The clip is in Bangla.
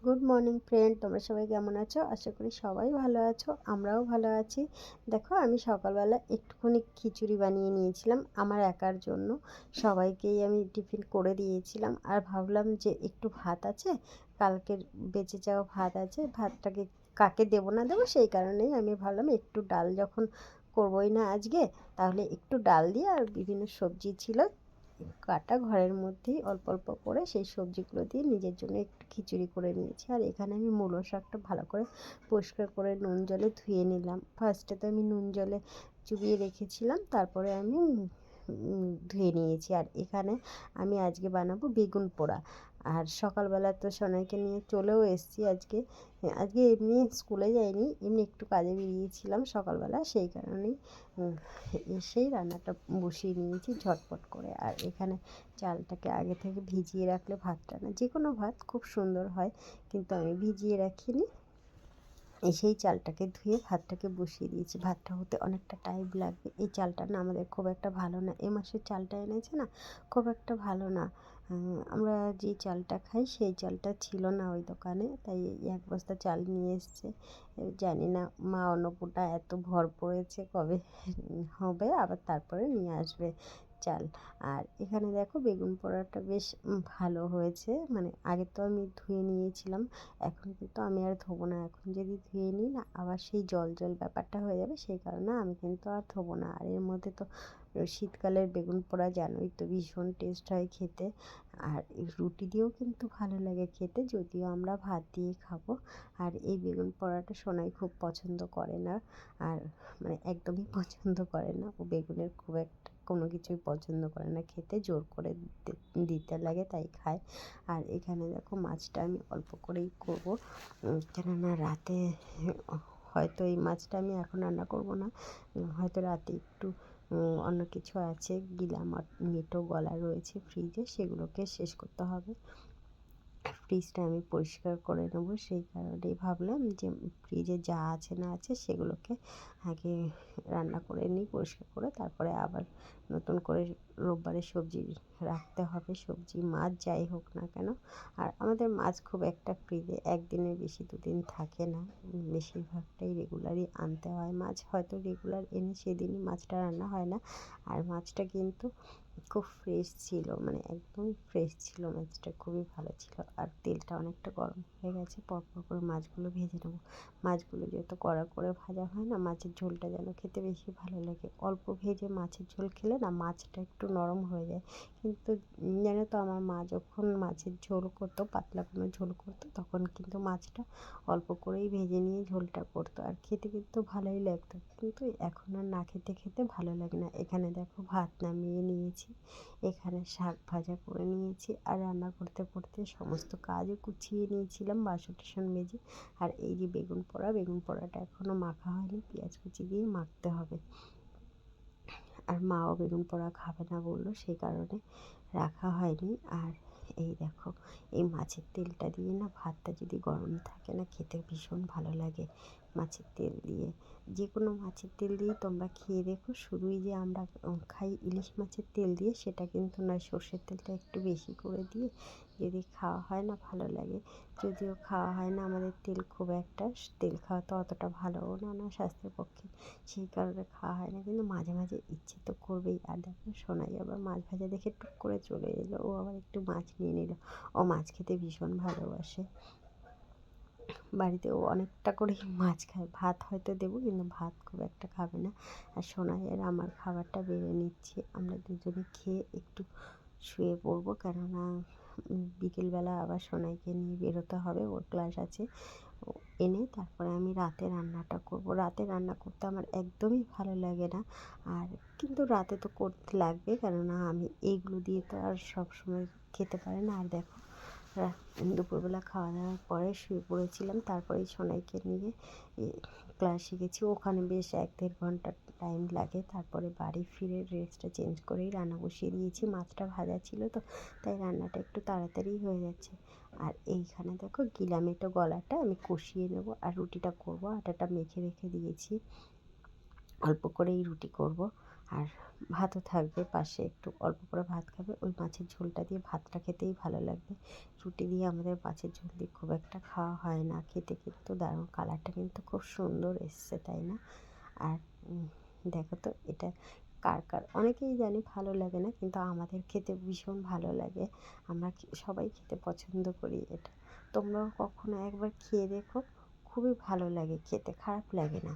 গুড মর্নিং ফ্রেন্ড, তোমরা সবাই কেমন আছো? আশা করি সবাই ভালো আছো, আমরাও ভালো আছি। দেখো, আমি সকালবেলা একটুখানি খিচুড়ি বানিয়ে নিয়েছিলাম আমার একার জন্য। সবাইকেই আমি টিফিন করে দিয়েছিলাম। আর ভাবলাম যে একটু ভাত আছে, কালকের বেঁচে যাওয়া ভাত আছে, ভাতটাকে কাকে দেবো না দেবো, সেই কারণেই আমি ভাবলাম একটু ডাল যখন করবোই না আজকে, তাহলে একটু ডাল দিয়ে, আর বিভিন্ন সবজি ছিল কাটা ঘরের মধ্যেই অল্প অল্প করে, সেই সবজিগুলো দিয়ে নিজের জন্য একটু খিচুড়ি করে নিয়েছি। আর এখানে আমি মূলো শাকটা ভালো করে পরিষ্কার করে নুন জলে ধুয়ে নিলাম। ফার্স্টে তো আমি নুন জলে চুবিয়ে রেখেছিলাম, তারপরে আমি ধুয়ে নিয়েছি। আর এখানে আমি আজকে বানাবো বেগুন পোড়া। আর সকালবেলা তো সোনাইকে নিয়ে চলেও এসেছি আজকে। আজকে এমনি স্কুলে যাইনি, এমনি একটু কাজে বেরিয়েছিলাম সকালবেলা, সেই কারণেই এসেই রান্নাটা বসিয়ে নিয়েছি ঝটপট করে। আর এখানে চালটাকে আগে থেকে ভিজিয়ে রাখলে ভাতটা, না যে কোনো ভাত খুব সুন্দর হয়, কিন্তু আমি ভিজিয়ে রাখিনি। সেই চালটাকে ধুয়ে ভাতটাকে বসিয়ে দিয়েছি। ভাতটা হতে অনেকটা টাইম লাগবে। এই চালটা না আমাদের খুব একটা ভালো না, এ মাসের চালটা এনেছে না, খুব একটা ভালো না। আমরা যে চালটা খাই সেই চালটা ছিল না ওই দোকানে, তাই এক বস্তা চাল নিয়ে এসছে। জানি না মা অন্নপূর্ণা এত ভর পড়েছে কবে হবে, আবার তারপরে নিয়ে আসবে চাল। আর এখানে দেখো বেগুন পোড়াটা বেশ ভালো হয়েছে। মানে আগে তো আমি ধুয়ে নিয়েছিলাম, এখন কিন্তু আমি আর ধোবো না। এখন যদি ধুয়ে নিই না, আবার সেই জল জল ব্যাপারটা হয়ে যাবে, সেই কারণে আমি কিন্তু আর ধোবো না। আর এর মধ্যে তো শীতকালের বেগুন পোড়া জানোই তো ভীষণ টেস্ট হয় খেতে। আর রুটি দিয়েও কিন্তু ভালো লাগে খেতে, যদিও আমরা ভাত দিয়ে খাবো। আর এই বেগুন পোড়াটা সোনাই খুব পছন্দ করে না, আর মানে একদমই পছন্দ করে না। ও বেগুনের খুব একটা কোনো কিছুই পছন্দ করে না খেতে, জোর করে দিতে লাগে তাই খায়। আর এখানে দেখো মাছটা আমি অল্প করেই করবো, কেননা রাতে হয়তো এই মাছটা আমি এখন রান্না করব না, হয়তো রাতে একটু অন্য কিছু আছে, গিলা মিটও গলা রয়েছে ফ্রিজে, সেগুলোকে শেষ করতে হবে। ফ্রিজটা আমি পরিষ্কার করে নেব, সেই কারণেই ভাবলাম যে ফ্রিজে যা আছে না আছে সেগুলোকে আগে রান্না করে নিই পরিষ্কার করে, তারপরে আবার নতুন করে রোববারে সবজি রাখতে হবে, সবজি মাছ যাই হোক না কেন। আর আমাদের মাছ খুব একটা ফ্রিজে একদিনের বেশি দুদিন থাকে না, বেশিরভাগটাই রেগুলারই আনতে হয় মাছ। হয়তো রেগুলার এনে সেদিনই মাছটা রান্না হয় না। আর মাছটা কিন্তু খুব ফ্রেশ ছিল, মানে একদমই ফ্রেশ ছিল মাছটা, খুবই ভালো ছিল। আর তেলটা অনেকটা গরম হয়ে গেছে, পরপর করে মাছগুলো ভেজে নেবো। মাছগুলো যত কড়া করে ভাজা হয় না, মাছের ঝোলটা যেন খেতে বেশি ভালো লাগে। অল্প ভেজে মাছের ঝোল খেলে না মাছটা একটু নরম হয়ে যায়, কিন্তু জানো তো আমার মা যখন মাছের ঝোল করতো, পাতলা কোনো ঝোল করতো, তখন কিন্তু মাছটা অল্প করেই ভেজে নিয়ে ঝোলটা করতো, আর খেতে কিন্তু ভালোই লাগতো। কিন্তু এখন আর না খেতে খেতে ভালো লাগে না। এখানে দেখো ভাত নামিয়ে নিয়েছি, এখানে শাক ভাজা করে নিয়েছি, আর রান্না করতে করতে সমস্ত কাজও গুছিয়ে নিয়েছিলাম, বাসন টাসন মেজে। আর এই যে বেগুন পোড়া, বেগুন পোড়াটা এখনও মাখা হয়নি, পেঁয়াজ কুচি দিয়ে মাখতে হবে। আর মাও বেগুন পোড়া খাবে না বললো, সেই কারণে রাখা হয়নি। আর এই দেখো, এই মাছের তেলটা দিয়ে না ভাতটা যদি গরম থাকে না, খেতে ভীষণ ভালো লাগে। মাছের তেল দিয়ে, যে কোনো মাছের তেল দিয়েই তোমরা খেয়ে দেখো, শুধুই যে আমরা খাই ইলিশ মাছের তেল দিয়ে সেটা কিন্তু নয়, সর্ষের তেলটা একটু বেশি করে দিয়ে যদি খাওয়া হয় না ভালো লাগে। যদিও খাওয়া হয় না আমাদের তেল খুব একটা, তেল খাওয়া তো অতটা ভালোও না স্বাস্থ্যের পক্ষে, সেই কারণে খাওয়া হয় না। কিন্তু মাঝে মাঝে ইচ্ছে তো করবেই। আর দেখো সোনাই আবার মাছ ভাজা দেখে টুক করে চলে এলো, ও আবার একটু মাছ নিয়ে নিল। ও মাছ খেতে ভীষণ ভালোবাসে, বাড়িতে ও অনেকটা করেই মাছ খায়। ভাত হয়তো দেবো, কিন্তু ভাত খুব একটা খাবে না। আর সোনাই আর আমার খাবারটা বেড়ে নিচ্ছি, আমরা দুজনে খেয়ে একটু শুয়ে পড়বো, কেননা বিকেলবেলা আবার সোনাইকে নিয়ে বেরোতে হবে, ওর ক্লাস আছে। এনে তারপরে আমি রাতে রান্নাটা করব। রাতে রান্না করতে আমার একদমই ভালো লাগে না, আর কিন্তু রাতে তো করতে লাগবে, কেননা আমি এইগুলো দিয়ে তো আর সব সময় খেতে পারি না। আর দেখো দুপুরবেলা খাওয়া দাওয়ার পরে শুয়ে পড়েছিলাম। তারপরে সোনাইকে নিয়ে ক্লাসে গেছি। ওখানে বেশ 1-1.5 ঘন্টা টাইম লাগে। তারপরে বাড়ি ফিরে ড্রেসটা চেঞ্জ করেই রান্না বসিয়ে দিয়েছি। মাছটা ভাজা ছিল তো, তাই রান্নাটা একটু তাড়াতাড়ি হয়ে যাচ্ছে। আর এইখানে দেখো গিলামেটো গলাটা আমি কষিয়ে নেব আর রুটিটা করব। আটাটা মেখে রেখে দিয়েছি, অল্প করেই রুটি করব। আর ভাতও থাকবে পাশে, একটু অল্প করে ভাত খাবে। ওই মাছের ঝোলটা দিয়ে ভাতটা খেতেই ভালো লাগবে। রুটি দিয়ে আমাদের মাছের ঝোল দিয়ে খুব একটা খাওয়া হয় না। খেতে কিন্তু দারুণ, কালারটা কিন্তু খুব সুন্দর এসছে, তাই না? আর দেখো তো এটা কার কার, অনেকেই জানি ভালো লাগে না, কিন্তু আমাদের খেতে ভীষণ ভালো লাগে। আমরা সবাই খেতে পছন্দ করি এটা। তোমরাও কখনো একবার খেয়ে দেখো, খুবই ভালো লাগে খেতে, খারাপ লাগে না।